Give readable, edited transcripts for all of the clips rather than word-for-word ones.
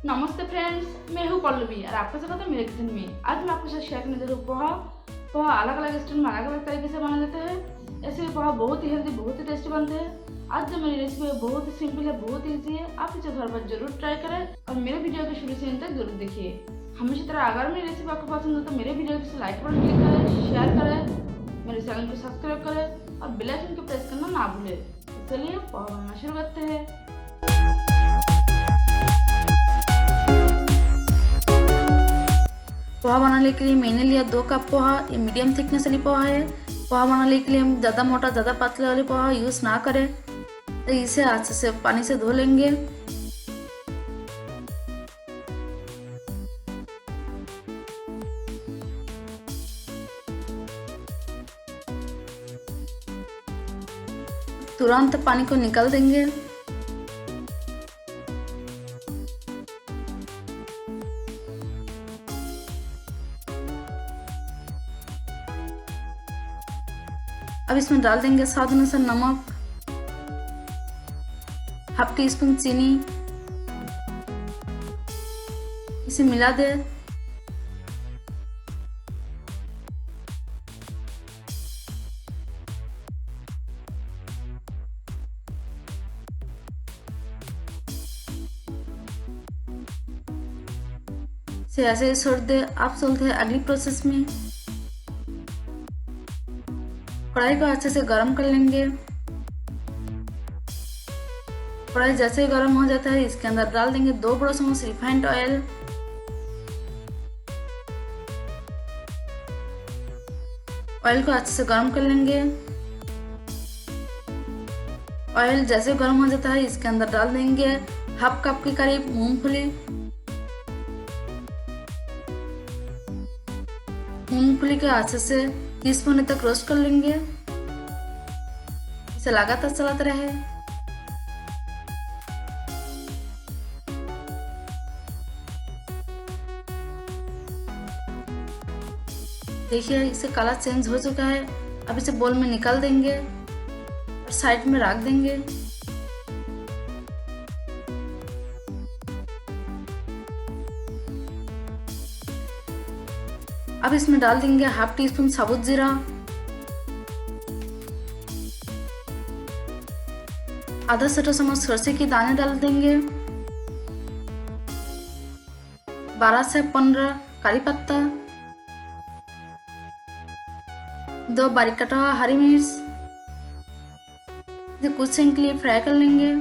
नमस्ते फ्रेंड्स, मैं हूँ पल्लवी और आपका स्वागत है मेरे किचन में। आज मैं आपके साथ शेयर करने जा रही हूँ पोहा अलग अलग स्टाइल में अलग अलग तरीके से बना लेते हैं। ऐसे भी पोहा बहुत ही हेल्दी, बहुत ही टेस्टी बनते हैं। आज जो मेरी रेसिपी है बहुत ही सिंपल है, बहुत ही ईजी है। आप इसे घर पर जरूर ट्राई करें और मेरे वीडियो को शुरू से अंत तक जरूर देखिए। हमेशा तरह अगर मेरी रेसिपी आपको पसंद हो तो मेरे वीडियो को लाइक बटन क्लिक करें, शेयर करें, मेरे चैनल को सब्सक्राइब करें और बेल आइकन को प्रेस करना ना भूलें। चलिए पोहा बनाना शुरू करते हैं। पोहा बनाने के लिए मैंने लिया 2 कप पोहा। ये मीडियम थिकनेस वाली पोहा है। पोहा बनाने के लिए हम ज़्यादा मोटा ज़्यादा पतले वाले पोहा यूज़ ना करें। तो इसे अच्छे से पानी से धो लेंगे। तुरंत पानी को निकाल देंगे। अब इसमें डाल देंगे स्वाद अनुसार नमक, हाफ टी स्पून चीनी। इसे मिला दे। इसे ऐसे ही छोड़ दे। आप चलते हैं अगली प्रोसेस में। कढ़ाई को अच्छे से गरम कर लेंगे। कढ़ाई जैसे ही गरम हो जाता है इसके अंदर डाल देंगे 2 बड़ा चम्मच रिफाइंड ऑयल। ऑयल को अच्छे से गरम कर लेंगे। ऑयल जैसे गरम हो जाता है इसके अंदर डाल देंगे हाफ कप के करीब मूंगफली। मूंगफली के अच्छे से 30 मिनट तक रोस्ट कर लेंगे। इसे लगातार चलाते रहे। देखिए इसे कलर चेंज हो चुका है। अब इसे बोल में निकाल देंगे और साइड में रख देंगे। अब इसमें डाल देंगे हाफ टी स्पून साबुत जीरा, आधा छोटा चम्मच सरसों के दाने डाल देंगे, 12 से 15 करी पत्ता, 2 बारीक कटा हुआ हरी मिर्च। इसे कुछ सेकंड के लिए फ्राई कर लेंगे।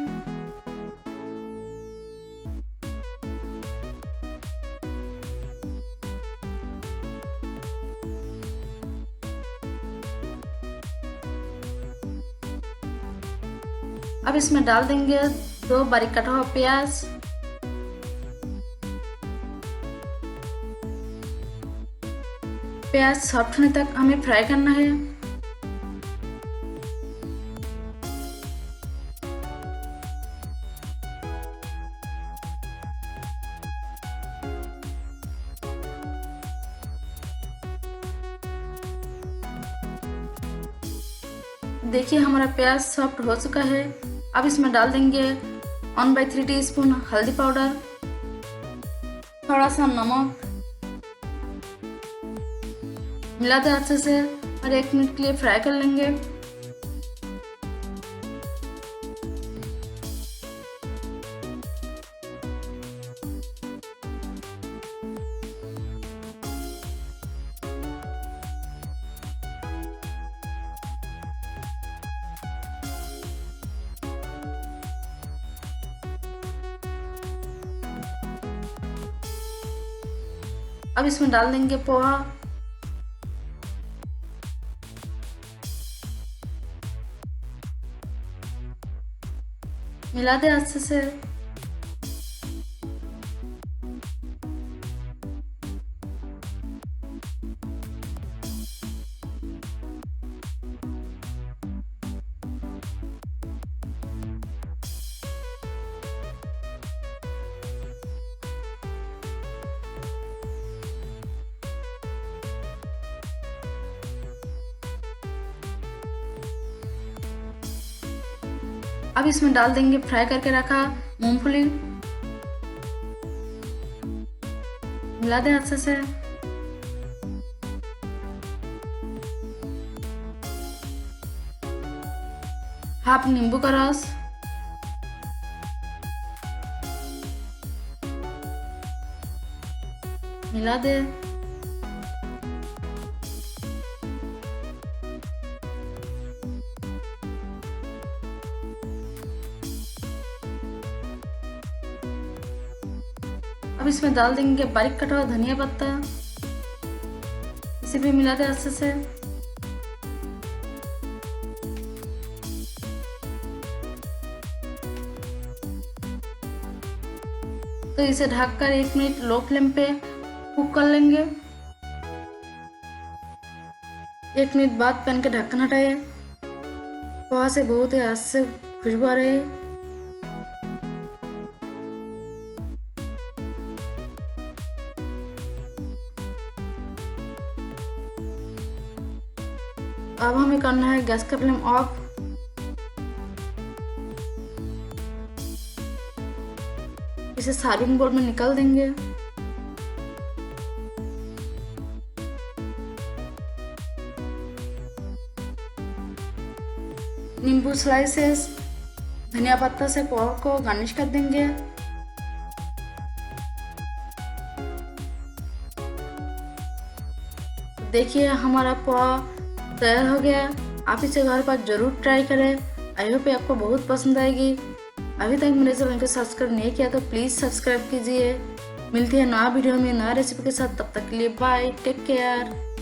अब इसमें डाल देंगे 2 बारीक कटा हुआ प्याज, प्याज सॉफ्ट होने तक हमें फ्राई करना है। देखिए हमारा प्याज सॉफ्ट हो चुका है। अब इसमें डाल देंगे 1/3 टीस्पून हल्दी पाउडर, थोड़ा सा नमक, मिला दे अच्छे से और 1 मिनट के लिए फ्राई कर लेंगे। अब इसमें डाल देंगे पोहा, मिला दे अच्छे से। अब इसमें डाल देंगे फ्राई करके रखा मूंगफली। मिला दें अच्छे से। हाफ नींबू का रस, मिला दें। अब इसमें डाल देंगे बारीक कटा हुआ धनिया पत्ता, इसे भी मिला दें अच्छे से। तो इसे ढककर 1 मिनट लो फ्लेम पे कुक कर लेंगे। 1 मिनट बाद पैन के ढक्कन हटाइए। पोहा से बहुत ही अच्छे से खुशबू आ रही है। अब हमें करना है गैस का फ्लेम ऑफ। इसे सर्विंग बोल में निकाल देंगे। नींबू स्लाइसेस, धनिया पत्ता से पोहा को गार्निश कर देंगे। देखिए हमारा पोहा तैयार हो गया। आप इसे घर पर जरूर ट्राई करें। आई होप आपको बहुत पसंद आएगी। अभी तक मेरे चैनल को सब्सक्राइब नहीं किया तो प्लीज़ सब्सक्राइब कीजिए। मिलती है नया वीडियो में नया रेसिपी के साथ। तब तक के लिए बाय, टेक केयर।